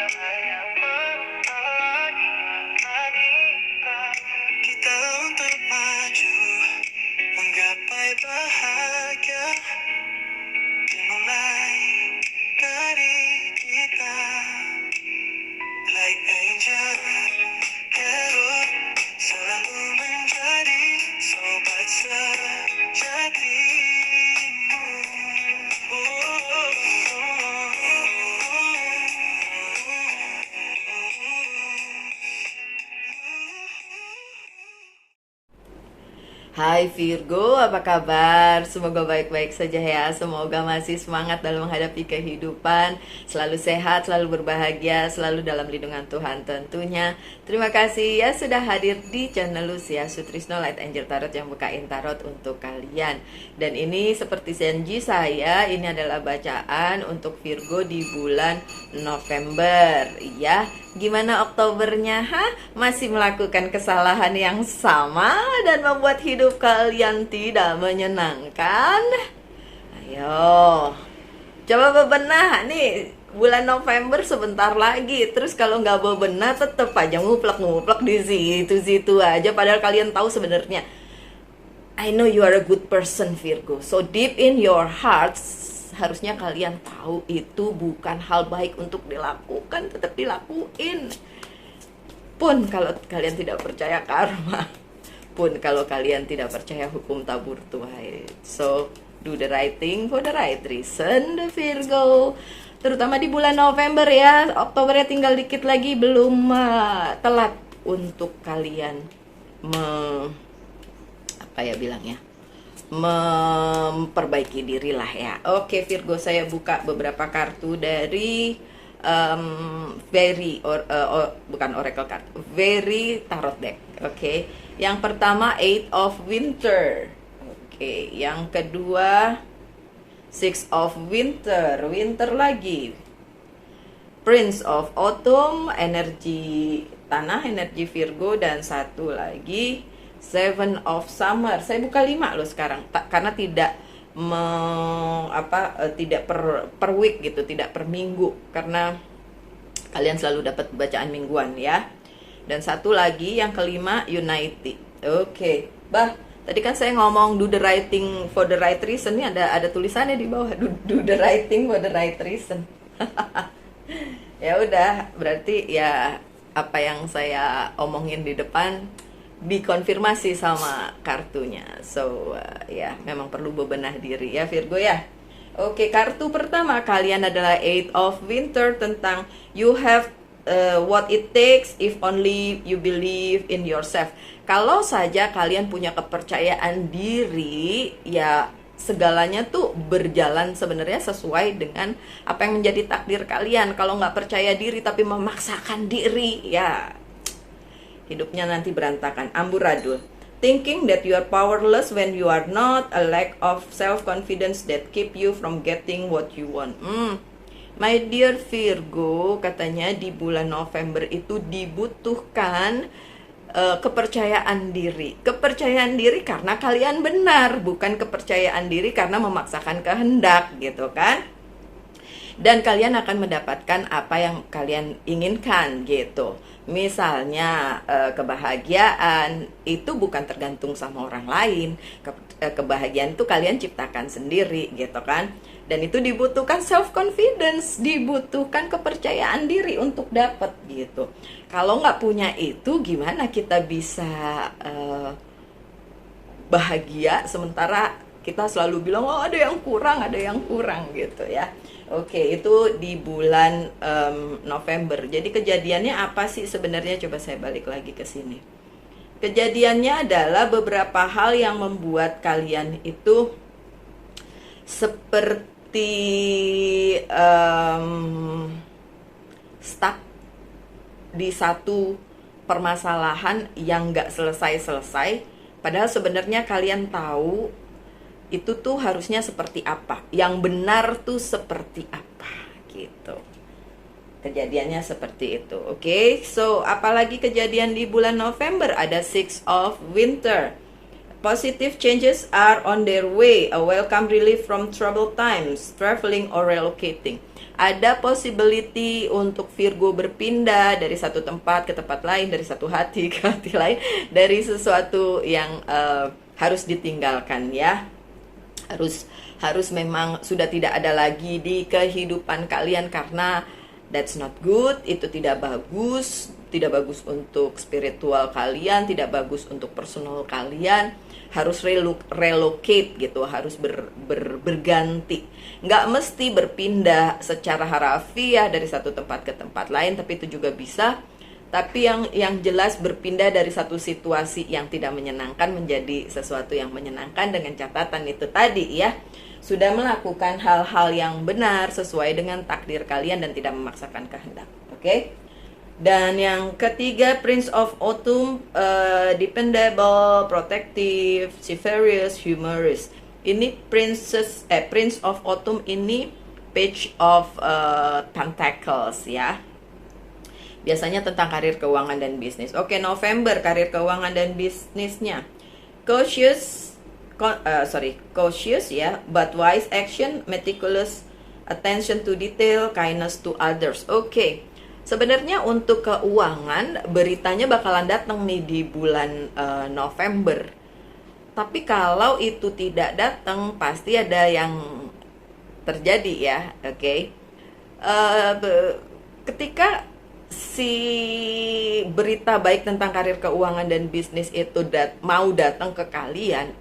Kita untuk maju, menggapai bahagia, dimulai dari kita. Like angel, Herod selalu menjadi sobat sejatimu. Hai Virgo, apa kabar? Semoga baik-baik saja ya. Semoga masih semangat dalam menghadapi kehidupan, selalu sehat, selalu berbahagia, selalu dalam lindungan Tuhan tentunya. Terima kasih ya sudah hadir di channel Lucia Sutrisno Light Angel Tarot yang bukain tarot untuk kalian. Dan ini seperti janji saya, ini adalah bacaan untuk Virgo di bulan November ya. Gimana Oktobernya? Masih melakukan kesalahan yang sama dan membuat hidup kalian tidak menyenangkan? Ayo, coba bebenah nih. Bulan November sebentar lagi. Terus kalau nggak bebenah tetep aja nguplek-nguplek di situ-situ aja. Padahal kalian tahu sebenarnya I know you are a good person Virgo. So deep in your hearts harusnya kalian tahu itu bukan hal baik untuk dilakukan, tetap dilakuin. Pun kalau kalian tidak percaya karma, pun kalau kalian tidak percaya hukum tabur tuai. So, do the right thing for the right reason, the Virgo. Terutama di bulan November ya, Oktobernya tinggal dikit lagi, belum telat untuk kalian apa ya bilangnya, memperbaiki diri lah ya. Oke Virgo, saya buka beberapa kartu dari bukan oracle card, very tarot deck. Oke, yang pertama Eight of Winter. Oke, yang kedua Six of Winter, winter lagi. Prince of Autumn, energi tanah, energi Virgo, dan satu lagi Seven of Summer. Saya buka 5 loh sekarang, karena tidak tidak per week gitu, tidak per minggu, karena kalian selalu dapat bacaan mingguan ya. Dan satu lagi yang kelima Unity. Oke, tadi kan saya ngomong do the right thing for the right reason. Ini ada tulisannya di bawah, do the right thing for the right reason. Ya udah, berarti ya apa yang saya omongin di depan dikonfirmasi sama kartunya. So ya memang perlu bebenah diri ya Virgo ya. Oke, kartu pertama kalian adalah Eight of Winter, tentang you have what it takes if only you believe in yourself. Kalau saja kalian punya kepercayaan diri, ya segalanya tuh berjalan sebenarnya sesuai dengan apa yang menjadi takdir kalian. Kalau nggak percaya diri tapi memaksakan diri, ya hidupnya nanti berantakan, amburadul. Thinking that you are powerless when you are not, a lack of self-confidence that keep you from getting what you want. My dear Virgo, katanya di bulan November itu dibutuhkan kepercayaan diri. Kepercayaan diri karena kalian benar, bukan kepercayaan diri karena memaksakan kehendak gitu kan. Dan kalian akan mendapatkan apa yang kalian inginkan gitu. Misalnya kebahagiaan itu bukan tergantung sama orang lain. Kebahagiaan itu kalian ciptakan sendiri gitu kan. Dan itu dibutuhkan self confidence, dibutuhkan kepercayaan diri untuk dapat gitu. Kalau nggak punya itu, gimana kita bisa bahagia sementara kita selalu bilang oh ada yang kurang gitu ya. Oke, itu di bulan November. Jadi kejadiannya apa sih sebenarnya? Coba saya balik lagi ke sini. Kejadiannya adalah beberapa hal yang membuat kalian itu seperti stuck di satu permasalahan yang nggak selesai-selesai. Padahal sebenarnya kalian tahu itu tuh harusnya seperti apa, yang benar tuh seperti apa gitu. Kejadiannya seperti itu. Oke, so apalagi kejadian di bulan November, ada Six of Winter. Positive changes are on their way. A welcome relief from troubled times, traveling or relocating. Ada possibility untuk Virgo berpindah dari satu tempat ke tempat lain, dari satu hati ke hati lain, dari sesuatu yang harus ditinggalkan ya. Harus memang sudah tidak ada lagi di kehidupan kalian karena that's not good, itu tidak bagus untuk spiritual kalian, tidak bagus untuk personal kalian. Harus relocate gitu, harus berganti. Nggak mesti berpindah secara harafiah dari satu tempat ke tempat lain, tapi itu juga bisa. Tapi yang jelas berpindah dari satu situasi yang tidak menyenangkan menjadi sesuatu yang menyenangkan dengan catatan itu tadi ya. Sudah melakukan hal-hal yang benar sesuai dengan takdir kalian dan tidak memaksakan kehendak. Oke? Dan yang ketiga, Prince of Autumn, dependable, protective, chivalrous, humorous. Ini Prince of Autumn ini Page of Pentacles ya. Biasanya tentang karir, keuangan, dan bisnis. Oke, November, karir, keuangan, dan bisnisnya. Cautious ya, but wise action, meticulous attention to detail, kindness to others. Oke. Sebenarnya untuk keuangan beritanya bakalan datang nih di bulan November. Tapi kalau itu tidak datang pasti ada yang terjadi ya, oke? Ketika si berita baik tentang karir, keuangan, dan bisnis itu mau datang ke kalian,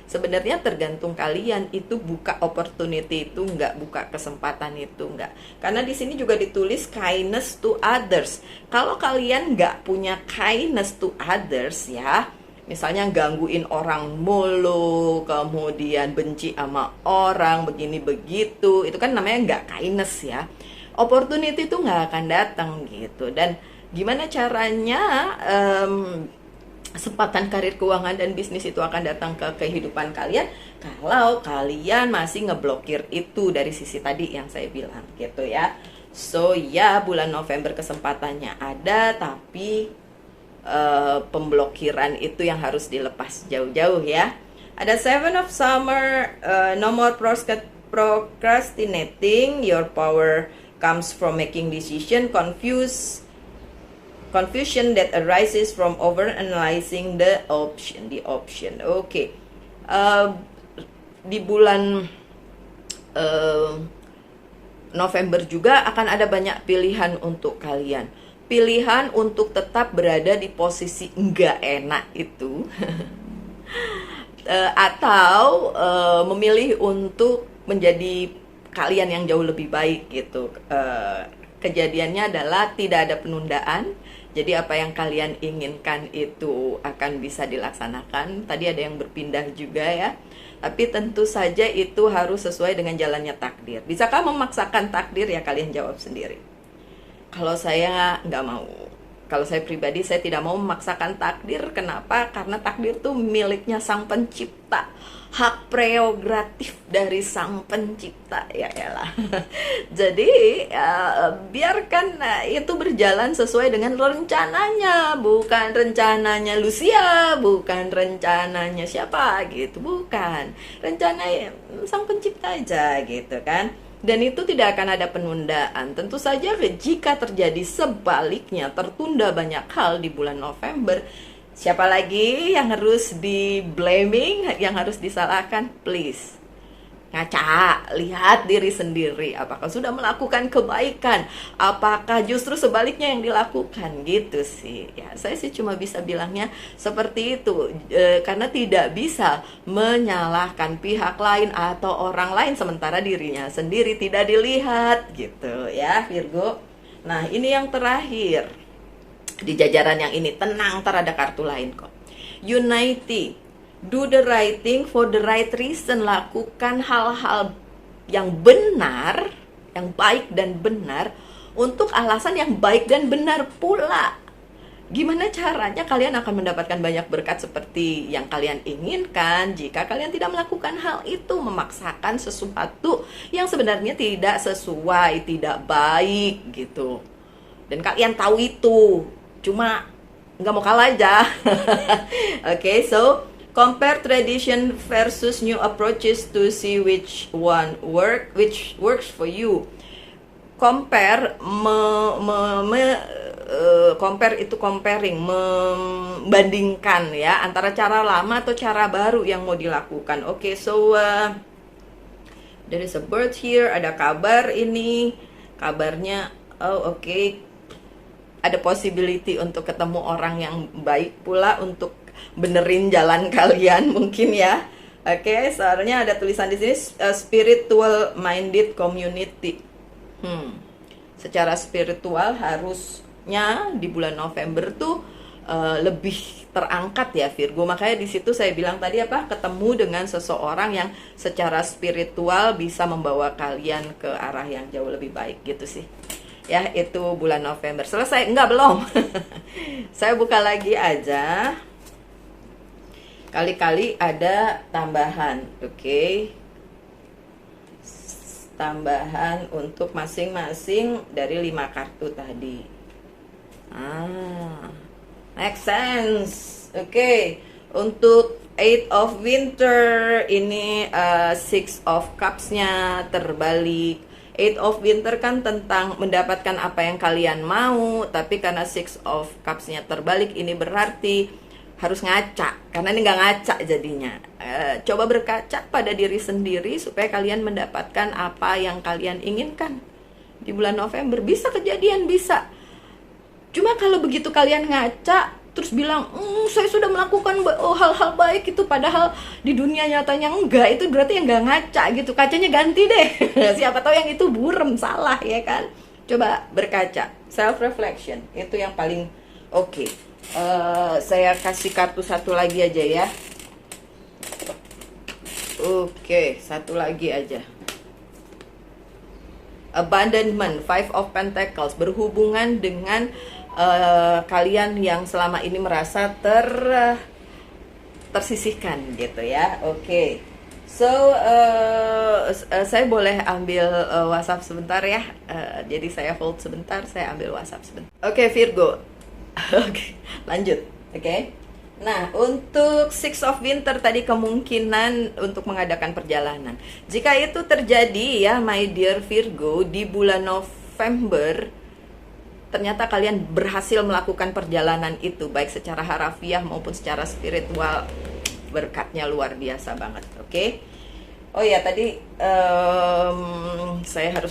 sebenarnya tergantung kalian itu buka opportunity itu enggak, buka kesempatan itu enggak. Karena di sini juga ditulis kindness to others. Kalau kalian enggak punya kindness to others ya, misalnya gangguin orang mulu, kemudian benci sama orang, begini begitu, itu kan namanya enggak kindness ya. Opportunity itu enggak akan datang gitu. Dan gimana caranya kesempatan karir, keuangan, dan bisnis itu akan datang ke kehidupan kalian kalau kalian masih ngeblokir itu dari sisi tadi yang saya bilang gitu ya. So ya, bulan November kesempatannya ada, tapi pemblokiran itu yang harus dilepas jauh-jauh ya. Ada Seven of Summer, no more procrastinating, your power comes from making decision, confusion that arises from overanalyzing the option. Oke. Di bulan November juga akan ada banyak pilihan untuk kalian. Pilihan untuk tetap berada di posisi enggak enak itu atau memilih untuk menjadi kalian yang jauh lebih baik gitu. Kejadiannya adalah tidak ada penundaan. Jadi apa yang kalian inginkan itu akan bisa dilaksanakan. Tadi ada yang berpindah juga ya. Tapi tentu saja itu harus sesuai dengan jalannya takdir. Bisakah memaksakan takdir? Ya kalian jawab sendiri. Kalau saya nggak mau. Kalau saya pribadi, saya tidak mau memaksakan takdir. Kenapa? Karena takdir itu miliknya Sang Pencipta. Hak prerogatif dari Sang Pencipta, ya elah. Jadi biarkan itu berjalan sesuai dengan rencananya, bukan rencananya Lucia, bukan rencananya siapa gitu, bukan. Rencananya Sang Pencipta aja gitu kan. Dan itu tidak akan ada penundaan. Tentu saja jika terjadi sebaliknya, tertunda banyak hal di bulan November, siapa lagi yang harus di-blaming, yang harus disalahkan? Please, ngaca, lihat diri sendiri. Apakah sudah melakukan kebaikan? Apakah justru sebaliknya yang dilakukan? Gitu sih. Ya, saya sih cuma bisa bilangnya seperti itu. Karena tidak bisa menyalahkan pihak lain atau orang lain sementara dirinya sendiri tidak dilihat. Gitu ya, Virgo. Nah, ini yang terakhir. Di jajaran yang ini, tenang, ntar ada kartu lain kok. Unity, do the right thing for the right reason. Lakukan hal-hal yang benar, yang baik dan benar, untuk alasan yang baik dan benar pula. Gimana caranya kalian akan mendapatkan banyak berkat seperti yang kalian inginkan jika kalian tidak melakukan hal itu, memaksakan sesuatu yang sebenarnya tidak sesuai, tidak baik gitu. Dan kalian tahu itu, cuma nggak mau kalah aja. Oke, so Compare tradition versus new approaches to see which works for you. Compare, compare itu comparing, membandingkan ya antara cara lama atau cara baru yang mau dilakukan. Oke, so there is a bird here, ada kabar ini, kabarnya oke, ada possibility untuk ketemu orang yang baik pula untuk benerin jalan kalian mungkin ya. Oke, soalnya ada tulisan di sini spiritual minded community. Secara spiritual harusnya di bulan November tuh lebih terangkat ya Virgo. Makanya di situ saya bilang tadi apa, ketemu dengan seseorang yang secara spiritual bisa membawa kalian ke arah yang jauh lebih baik gitu sih. Ya, itu bulan November. Selesai? Enggak, belum. Saya buka lagi aja. Kali-kali ada tambahan, oke. Tambahan untuk masing-masing dari 5 kartu tadi. Make sense. Oke. Untuk Eight of Winter ini Six of Cups-nya terbalik. Eight of Winter kan tentang mendapatkan apa yang kalian mau, tapi karena Six of Cups-nya terbalik ini berarti harus ngaca, karena ini nggak ngaca jadinya. Coba berkaca pada diri sendiri supaya kalian mendapatkan apa yang kalian inginkan di bulan November. Bisa kejadian, bisa. Cuma kalau begitu kalian ngaca terus bilang saya sudah melakukan hal-hal baik itu, padahal di dunia nyatanya enggak, itu berarti yang nggak ngaca gitu. Kacanya ganti deh. Siapa tahu yang itu burem, salah ya kan. Coba berkaca, self reflection itu yang paling oke. Saya kasih kartu satu lagi aja ya. Oke, satu lagi aja. Abandonment, Five of Pentacles, berhubungan dengan kalian yang selama ini merasa tersisihkan gitu ya. Oke. So, saya boleh ambil WhatsApp sebentar ya. Jadi saya hold sebentar, saya ambil WhatsApp sebentar. Oke, Virgo. Oke, lanjut. Oke. Nah, untuk Six of Winter tadi kemungkinan untuk mengadakan perjalanan. Jika itu terjadi ya, my dear Virgo, di bulan November ternyata kalian berhasil melakukan perjalanan itu baik secara harafiah maupun secara spiritual, berkatnya luar biasa banget. Oke. Oh ya, tadi saya harus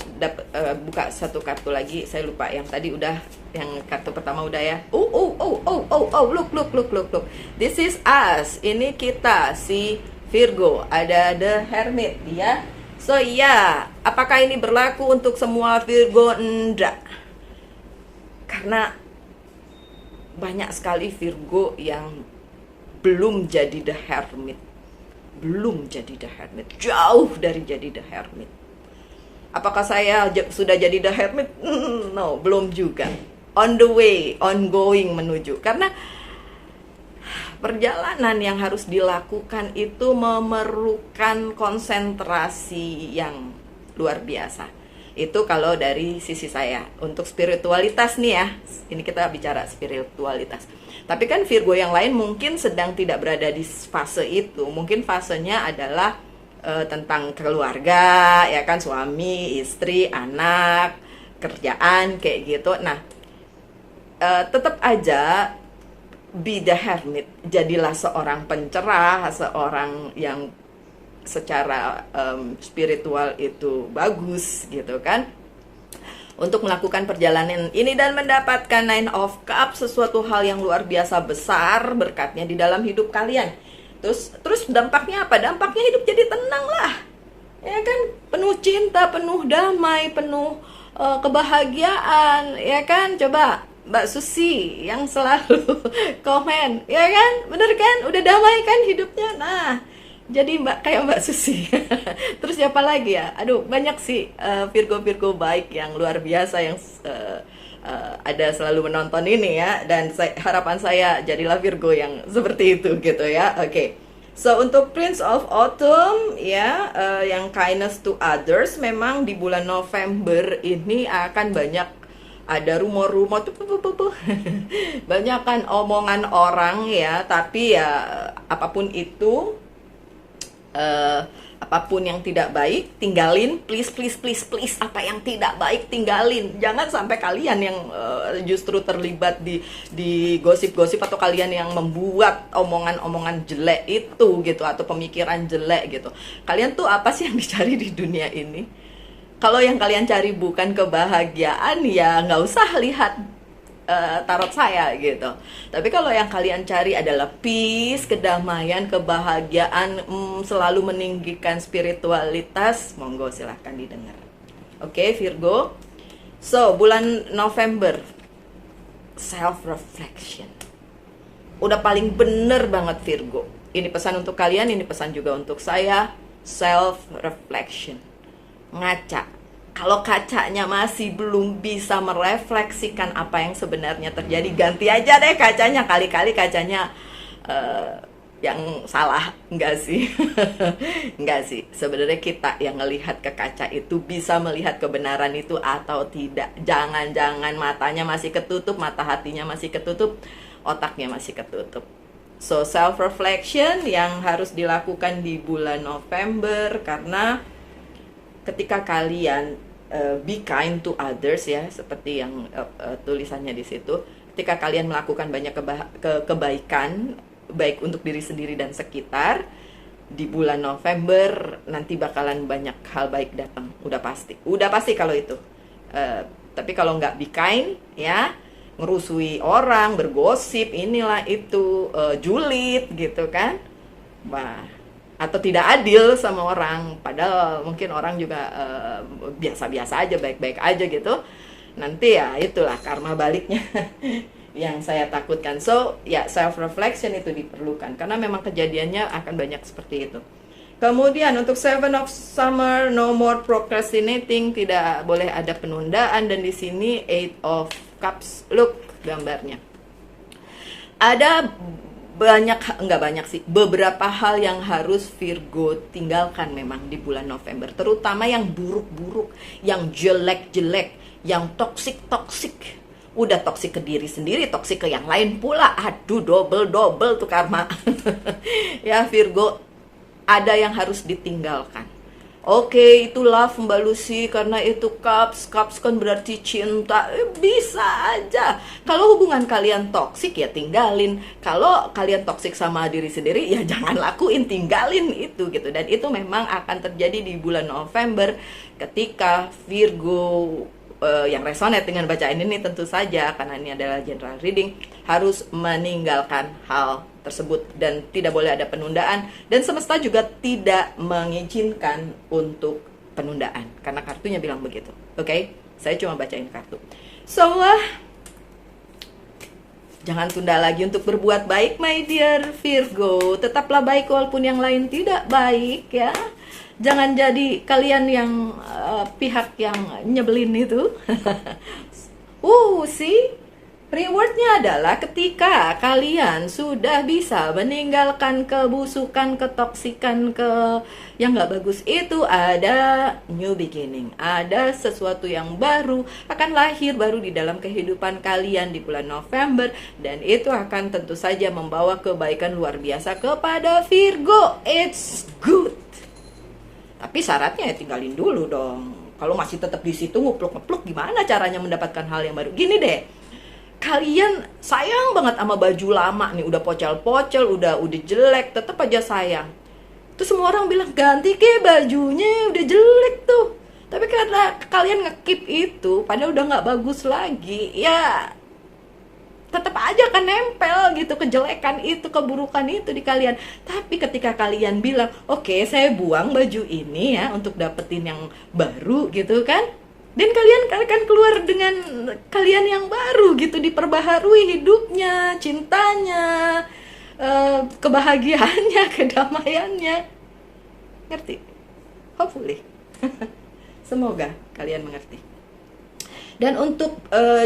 buka satu kartu lagi. Saya lupa, yang tadi udah, yang kartu pertama udah ya. Look. This is us. Ini kita, si Virgo. Ada The Hermit ya. So ya, apakah ini berlaku untuk semua Virgo? Enggak. Karena banyak sekali Virgo yang belum jadi The Hermit. Belum jadi The Hermit, jauh dari jadi The Hermit. Apakah saya sudah jadi The Hermit? No, belum juga. On the way, ongoing menuju. Karena perjalanan yang harus dilakukan itu memerlukan konsentrasi yang luar biasa. Itu kalau dari sisi saya. Untuk spiritualitas nih ya, ini kita bicara spiritualitas. Tapi kan Virgo yang lain mungkin sedang tidak berada di fase itu. Mungkin fasenya adalah tentang keluarga, ya kan, suami, istri, anak, kerjaan, kayak gitu. Nah, tetap aja be the hermit. Jadilah seorang pencerah, seorang yang secara spiritual itu bagus gitu kan, untuk melakukan perjalanan ini dan mendapatkan Nine of Cups, sesuatu hal yang luar biasa besar berkatnya di dalam hidup kalian. Terus dampaknya apa? Dampaknya hidup jadi tenang lah, ya kan, penuh cinta, penuh damai, penuh kebahagiaan, ya kan. Coba Mbak Susi yang selalu komen, ya kan, bener kan, udah damai kan hidupnya. Nah, jadi kayak Mbak Susi. Terus siapa lagi ya? Aduh, banyak sih Virgo-Virgo baik yang luar biasa yang ada selalu menonton ini ya. Dan harapan saya jadilah Virgo yang seperti itu gitu ya. Oke. So untuk Prince of Autumn ya, yang kindness to others, memang di bulan November ini akan banyak ada rumor-rumor tuh banyak kan omongan orang ya, tapi ya apapun itu, apapun yang tidak baik tinggalin, please please please please. Apa yang tidak baik tinggalin, jangan sampai kalian yang justru terlibat di gosip-gosip, atau kalian yang membuat omongan-omongan jelek itu gitu, atau pemikiran jelek gitu. Kalian tuh apa sih yang dicari di dunia ini? Kalau yang kalian cari bukan kebahagiaan, ya nggak usah lihat tarot saya gitu. Tapi kalau yang kalian cari adalah peace, kedamaian, kebahagiaan, selalu meninggikan spiritualitas, monggo silahkan didengar. Oke, Virgo. So, bulan November, self-reflection. Udah paling bener banget Virgo. Ini pesan untuk kalian, ini pesan juga untuk saya. Self-reflection. Ngaca. Kalau kacanya masih belum bisa merefleksikan apa yang sebenarnya terjadi, ganti aja deh kacanya. Kali-kali kacanya yang salah. Enggak sih. Enggak sih. Sebenarnya kita yang ngelihat ke kaca itu bisa melihat kebenaran itu atau tidak. Jangan-jangan matanya masih ketutup, mata hatinya masih ketutup, otaknya masih ketutup. So, self-reflection yang harus dilakukan di bulan November, karena ketika kalian be kind to others ya, seperti yang tulisannya di situ, ketika kalian melakukan banyak kebaikan, baik untuk diri sendiri dan sekitar, di bulan November nanti bakalan banyak hal baik datang, udah pasti kalau itu. Tapi kalau nggak be kind ya, ngerusui orang, bergosip, inilah itu, julid gitu kan, wah, atau tidak adil sama orang, padahal mungkin orang juga biasa-biasa aja, baik-baik aja gitu, nanti ya itulah karma baliknya yang saya takutkan. So ya, self reflection itu diperlukan karena memang kejadiannya akan banyak seperti itu. Kemudian untuk Seven of Summer, no more procrastinating, tidak boleh ada penundaan. Dan di sini Eight of Cups, look gambarnya, ada nggak banyak sih, beberapa hal yang harus Virgo tinggalkan memang di bulan November, terutama yang buruk-buruk, yang jelek-jelek, yang toksik-toksik. Udah toksik ke diri sendiri, toksik ke yang lain pula, aduh double tuh karma. Ya Virgo, ada yang harus ditinggalkan. Oke, itu love Mbak Lucy, karena itu cups kan berarti cinta. Bisa aja. Kalau hubungan kalian toksik ya tinggalin. Kalau kalian toksik sama diri sendiri ya jangan lakuin, tinggalin itu gitu. Dan itu memang akan terjadi di bulan November ketika Virgo yang resonate dengan bacaan ini, tentu saja karena ini adalah general reading, harus meninggalkan hal tersebut dan tidak boleh ada penundaan, dan semesta juga tidak mengizinkan untuk penundaan karena kartunya bilang begitu. Oke, saya cuma bacain kartu. So jangan tunda lagi untuk berbuat baik, my dear Virgo. Tetaplah baik walaupun yang lain tidak baik ya. Jangan jadi kalian yang pihak yang nyebelin itu. See, rewardnya adalah ketika kalian sudah bisa meninggalkan kebusukan, ketoksikan, yang nggak bagus itu, ada new beginning, ada sesuatu yang baru akan lahir baru di dalam kehidupan kalian di bulan November, dan itu akan tentu saja membawa kebaikan luar biasa kepada Virgo. It's good. Tapi syaratnya ya tinggalin dulu dong. Kalau masih tetap di situ ngupluk-ngupluk, gimana caranya mendapatkan hal yang baru? Gini deh, kalian sayang banget sama baju lama nih, udah pocel-pocel, udah jelek, tetap aja sayang. Terus semua orang bilang ganti ke bajunya, udah jelek tuh. Tapi karena kalian ngekip itu, padahal udah nggak bagus lagi, ya tetap aja kan nempel gitu kejelekan itu, keburukan itu di kalian. Tapi ketika kalian bilang, oke, saya buang baju ini ya untuk dapetin yang baru gitu kan, dan kalian akan keluar dengan kalian yang baru gitu, diperbaharui hidupnya, cintanya, kebahagiaannya, kedamaiannya. Ngerti? Hopefully. Semoga kalian mengerti. Dan untuk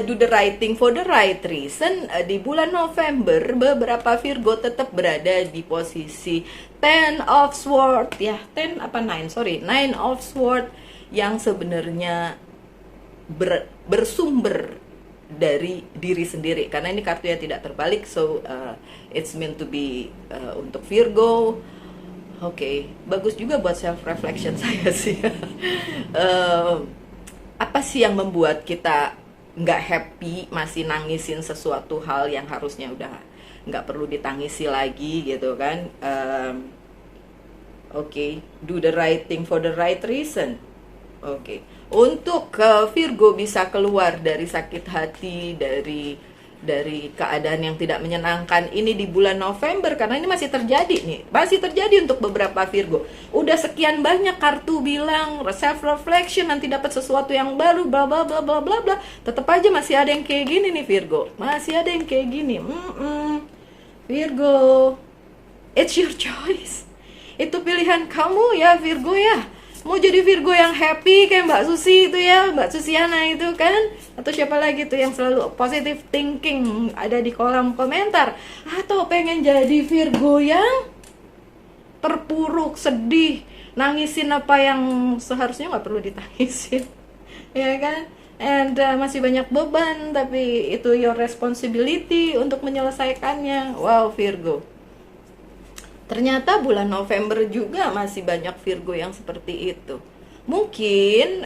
do the right thing for the right reason, di bulan November beberapa Virgo tetap berada di posisi Ten of Swords ya, Nine of Swords, yang sebenarnya bersumber dari diri sendiri, karena ini kartu yang tidak terbalik, so it's meant to be untuk Virgo. Oke, bagus juga buat self reflection saya sih. Apa sih yang membuat kita nggak happy, masih nangisin sesuatu hal yang harusnya udah nggak perlu ditangisi lagi gitu kan? Oke, do the right thing for the right reason. Oke, untuk Virgo bisa keluar dari sakit hati, dari keadaan yang tidak menyenangkan ini di bulan November, karena ini masih terjadi nih, masih terjadi untuk beberapa Virgo. Udah sekian banyak kartu bilang self reflection, nanti dapat sesuatu yang baru, bla bla bla bla bla bla. Tetap aja masih ada yang kayak gini nih Virgo, masih ada yang kayak gini. Virgo, it's your choice. Itu pilihan kamu ya Virgo ya. Mau jadi Virgo yang happy kayak Mbak Susi itu ya, Mbak Susiana itu kan, atau siapa lagi tuh yang selalu positive thinking ada di kolom komentar, atau pengen jadi Virgo yang terpuruk, sedih, nangisin apa yang seharusnya nggak perlu ditangisin, ya kan? And masih banyak beban, tapi itu your responsibility untuk menyelesaikannya. Wow Virgo. Ternyata bulan November juga masih banyak Virgo yang seperti itu. Mungkin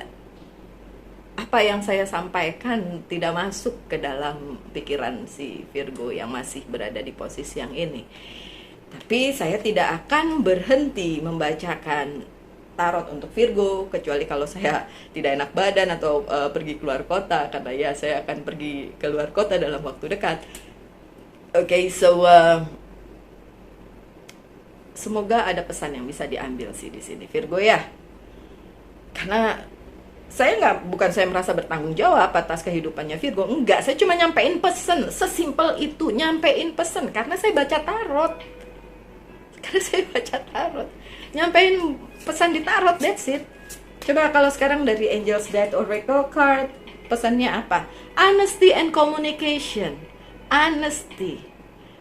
apa yang saya sampaikan tidak masuk ke dalam pikiran si Virgo yang masih berada di posisi yang ini. Tapi saya tidak akan berhenti membacakan tarot untuk Virgo, kecuali kalau saya tidak enak badan atau pergi keluar kota, karena ya saya akan pergi keluar kota dalam waktu dekat. Oke, so semoga ada pesan yang bisa diambil sih di sini Virgo ya. Karena bukan saya merasa bertanggung jawab atas kehidupannya Virgo, enggak, saya cuma nyampein pesan, sesimpel itu, nyampein pesan karena saya baca tarot. Nyampein pesan di tarot, that's it. Coba kalau sekarang dari Angels Death Oracle card, pesannya apa? Honesty and communication. Honesty.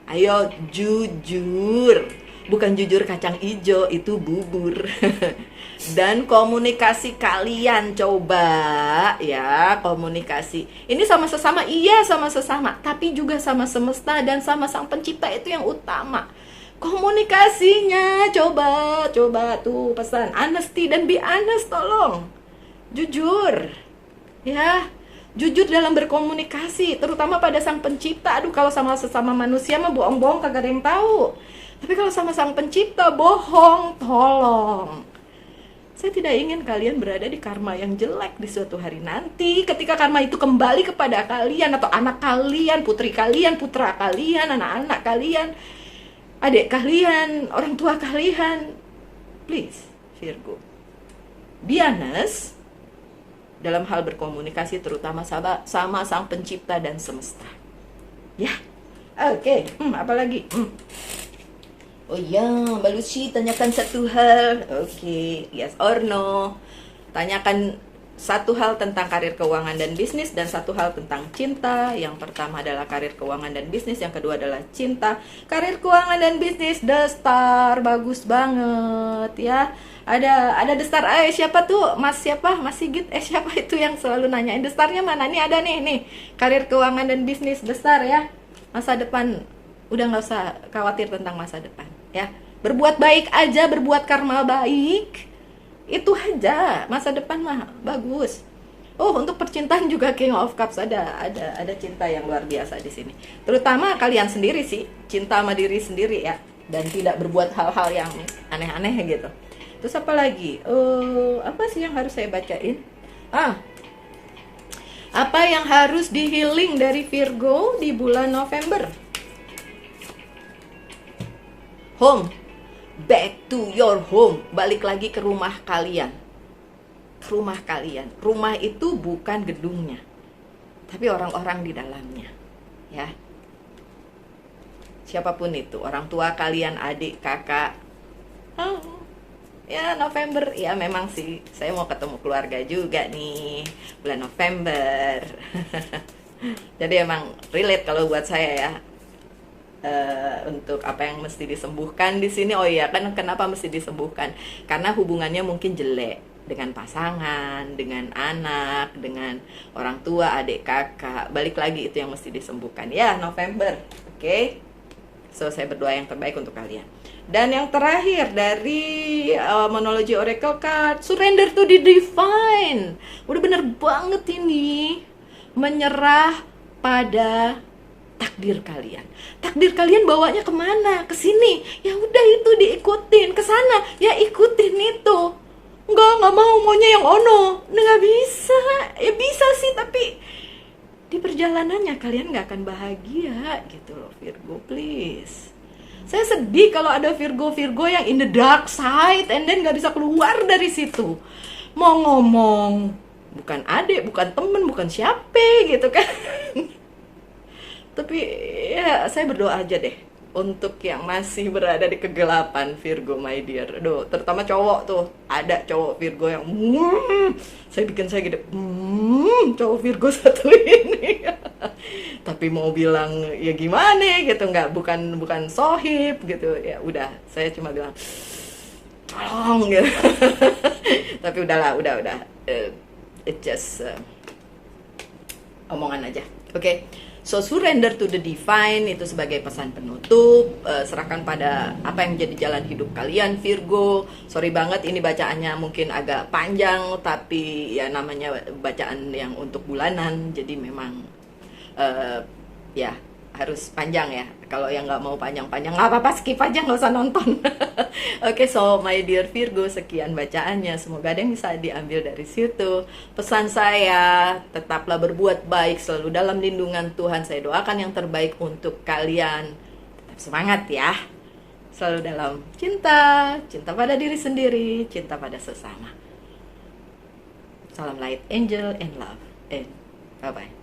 Ayo jujur. Bukan jujur kacang ijo, itu bubur. Dan komunikasi kalian, coba ya, komunikasi. Ini sama sesama, iya sama sesama, tapi juga sama semesta dan sama sang pencipta, itu yang utama. Komunikasinya, coba tuh pesan. Honesty dan be honest, tolong. Jujur. Ya, jujur dalam berkomunikasi, terutama pada sang pencipta. Aduh, kalau sama sesama manusia mah bohong-bohong kagak ada yang tahu. Tapi kalau sama sang pencipta bohong, tolong. Saya tidak ingin kalian berada di karma yang jelek di suatu hari nanti. Ketika karma itu kembali kepada kalian, atau anak kalian, putri kalian, putra kalian, anak-anak kalian, adik kalian, orang tua kalian. Please, Virgo, be honest dalam hal berkomunikasi, terutama sama sang pencipta dan semesta. Ya, oke. Apa lagi? Oh iya, Mbak Lucy tanyakan satu hal. Oke, yes or no. Tanyakan satu hal tentang karir keuangan dan bisnis, dan satu hal tentang cinta. Yang pertama adalah karir keuangan dan bisnis, yang kedua adalah cinta. Karir keuangan dan bisnis, The Star, bagus banget ya. Ada The Star. Siapa tuh? Mas siapa? Mas Sigit. Siapa itu yang selalu nanyain The Star-nya mana? Nih ada nih. Karir keuangan dan bisnis, The Star ya. Masa depan, udah nggak usah khawatir tentang masa depan ya. Berbuat baik aja, berbuat karma baik, itu aja. Masa depan mah bagus. Oh, untuk percintaan juga King of Cups, ada cinta yang luar biasa di sini. Terutama kalian sendiri sih, cinta sama diri sendiri ya, dan tidak berbuat hal-hal yang aneh-aneh gitu. Terus apa lagi? Apa sih yang harus saya bacain? Apa yang harus di healing dari Virgo di bulan November? Home, back to your home. Balik lagi ke rumah kalian. Rumah itu bukan gedungnya, tapi orang-orang di dalamnya. Ya, siapapun itu, orang tua kalian, adik, kakak. Ya November, ya memang sih saya mau ketemu keluarga juga nih bulan November. Jadi emang relate kalau buat saya ya. Untuk apa yang mesti disembuhkan di sini. Oh iya kan, kenapa mesti disembuhkan? Karena hubungannya mungkin jelek. dengan pasangan, dengan anak, dengan orang tua, adik kakak. Balik lagi itu yang mesti disembuhkan ya November. Oke. So saya berdoa yang terbaik untuk kalian. Dan yang terakhir dari Monology Oracle card, surrender to the divine. Udah bener banget ini. Menyerah pada takdir kalian. Takdir kalian bawanya kemana? Ke sini. Ya udah itu diikutin. Ke sana. Ya ikutin itu. Nggak maunya yang ono. Nggak bisa. Ya bisa sih, tapi di perjalanannya kalian nggak akan bahagia gitu loh, Virgo, please. Saya sedih kalau ada Virgo yang in the dark side and then nggak bisa keluar dari situ. Mau ngomong, bukan adik, bukan temen, bukan siapa gitu kan. Tapi ya saya berdoa aja deh untuk yang masih berada di kegelapan, Virgo my dear. Aduh, terutama cowok tuh. Ada cowok Virgo yang saya gitu. Cowok Virgo satu ini. Tapi mau bilang ya gimana gitu, nggak, bukan sohib gitu. Ya udah, saya cuma bilang tolong gitu. Tapi udahlah, udah. It just omongan aja. Oke. So surrender to the divine itu sebagai pesan penutup. Serahkan pada apa yang menjadi jalan hidup kalian, Virgo. Sorry banget ini bacaannya mungkin agak panjang, tapi ya namanya bacaan yang untuk bulanan, jadi memang ya harus panjang ya. Kalau yang nggak mau panjang-panjang nggak apa-apa, skip aja, nggak usah nonton. Oke, so my dear Virgo, sekian bacaannya. Semoga ada yang bisa diambil dari situ. Pesan saya, tetaplah berbuat baik, selalu dalam lindungan Tuhan. Saya doakan yang terbaik untuk kalian. Tetap semangat ya. Selalu dalam cinta pada diri sendiri, cinta pada sesama. Salam light, angel, and love. And bye-bye.